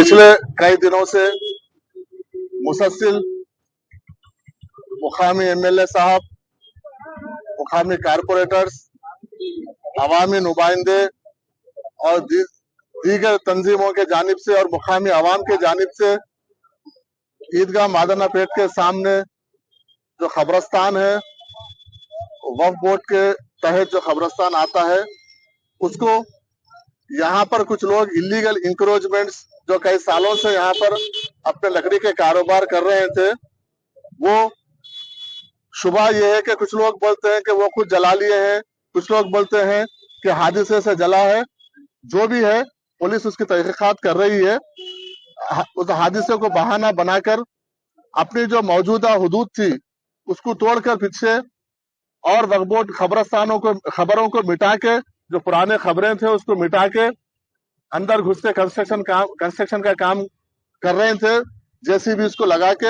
पिछले कई दिनों से मुसलसिल मुकामी एमएलए साहब, मुकामी कारपोरेटर्स, अवामी नुमाइंदे और दीगर तंजीमों के जानिब से और मुकामी अवाम के जानिब से ईदगाह मादाना पेट के सामने जो खबरस्तान है, वक्फ बोर्ड के तहत जो खबरस्तान आता है, उसको यहाँ पर कुछ लोग इलीगल इंक्रोचमेंट्स जो कई सालों से यहाँ पर अपने लकड़ी के कारोबार कर रहे थे, वो शुबह ये है कि कुछ लोग बोलते हैं कि वो खुद जला लिए हैं, कुछ लोग बोलते हैं कि हादसे से जला है। जो भी है, पुलिस उसकी तहकीकात कर रही है। उस हादसे को बहाना बनाकर अपनी जो मौजूदा हुदूद थी उसको तोड़कर पीछे और वक्फ बोर्ड खबरों को मिटा के, जो पुराने खबरें थे उसको मिटा के अंदर घुस के कंस्ट्रक्शन का काम कर रहे थे, जेसीबी इसको लगा के।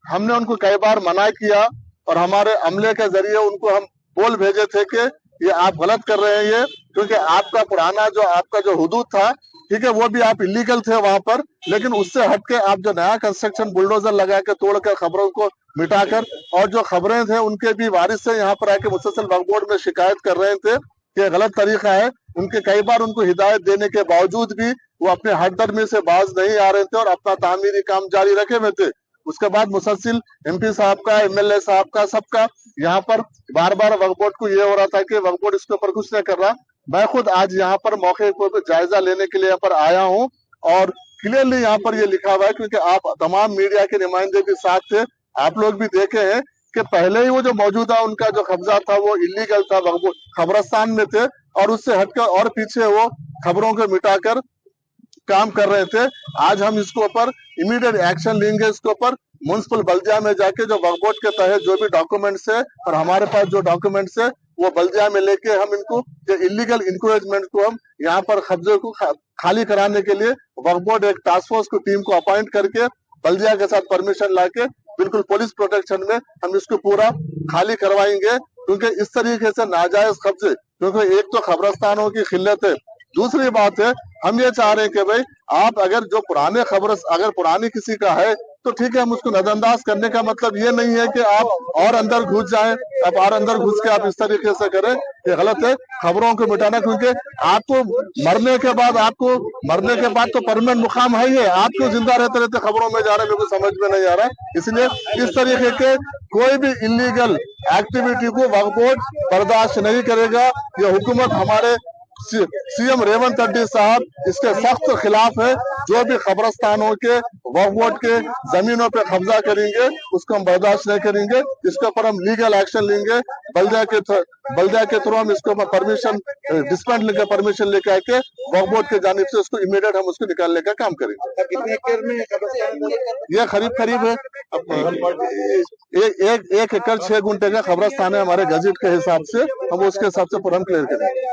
हमने उनको कई बार मना किया और हमारे अमले के जरिए उनको हम बोल भेजे थे कि ये आप गलत कर रहे हैं, ये क्योंकि आपका पुराना आपका जो हुदूद था, ठीक है, वो भी आप इलीगल थे वहां पर, लेकिन उससे हट के आप जो नया कंस्ट्रक्शन बुलडोजर लगा के तोड़कर खबरों को मिटाकर, और जो खबरें थे उनके भी वारिस से यहाँ पर आके मुसलसल वक्फ बोर्ड में शिकायत कर रहे थे कि गलत तरीका है। उनके कई बार उनको हिदायत देने के बावजूद भी वो अपने हटदर्मी से बाज नहीं आ रहे थे और अपना तामीरी काम जारी रखे हुए थे। उसके बाद मुसलसिल एमपी साहब का, एमएलए साहब का, सबका यहाँ पर बार बार वक्फ बोर्ड को ये हो रहा था कि वक्फ बोर्ड इसके ऊपर कुछ नहीं कर रहा। मैं खुद आज यहाँ पर मौके पर जायजा लेने के लिए यहाँ पर आया हूँ और क्लियरली यहाँ पर ये लिखा हुआ है, क्योंकि आप तमाम मीडिया के नुमाइंदे भी साथ थे, आप लोग भी देखे हैं कि पहले ही वो जो मौजूदा उनका जो कब्जा था वो इलीगल था, वो खबरस्तान में थे और उससे हटकर और पीछे वो खबरों को मिटाकर काम कर रहे थे। आज हम इसके ऊपर इमीडिएट एक्शन लेंगे। इसके ऊपर म्युनिसिपल बल्दिया में जाके जो वक्फ बोर्ड के तहत जो भी डॉक्यूमेंट्स है और हमारे पास जो डॉक्यूमेंट्स है वो बल्दिया में लेके हम इनको इलीगल इंक्रोचमेंट को हम यहाँ पर कब्जे को खाली कराने के लिए वक्फ बोर्ड एक टास्क फोर्स को टीम को अपॉइंट करके बल्दिया के साथ परमिशन लाके बिल्कुल पुलिस प्रोटेक्शन में हम इसको पूरा खाली करवाएंगे, क्योंकि इस तरीके से नाजायज कब्जे, क्योंकि एक तो खबरस्तानों की खिल्लत है, दूसरी बात है हम ये चाह रहे हैं कि भाई आप अगर जो पुराने खबर अगर पुरानी किसी का है तो ठीक है, हम उसको नजरअंदाज करने का मतलब ये नहीं है कि आप और अंदर घुस जाएं, आप और अंदर घुस के आप इस तरीके से करें, ये गलत है। खबरों को मिटाना, क्योंकि आपको मरने के बाद तो परमानेंट मुकाम है ही है, आप क्यों जिंदा रहते रहते खबरों में जा रहे हैं, मेरे को समझ में नहीं आ रहा है। इसलिए इस तरीके के कोई भी इलीगल एक्टिविटी को वक्फ बोर्ड बर्दाश्त नहीं करेगा। ये हुकूमत हमारे सीएम रेवंत रेड्डी साहब इसके सख्त खिलाफ है। जो भी खबरस्तानों के वक्फ बोर्ड के जमीनों पे कब्जा करेंगे उसको हम बर्दाश्त नहीं करेंगे, इसके ऊपर हम लीगल एक्शन लेंगे। बल्दिया के थ्रू हम इसको परमिशन डिस्पेंड लेकर परमिशन लेके आके वक्फ बोर्ड के जानिब से उसको इमीडिएट हम उसको निकालने का काम करेंगे। कितने एकड़ में ये करीब है 1 एकड़ 6 गुंठे का खबरस्तान है हमारे गजट के हिसाब से, हम उसके हिसाब से पूरा क्लियर करेंगे।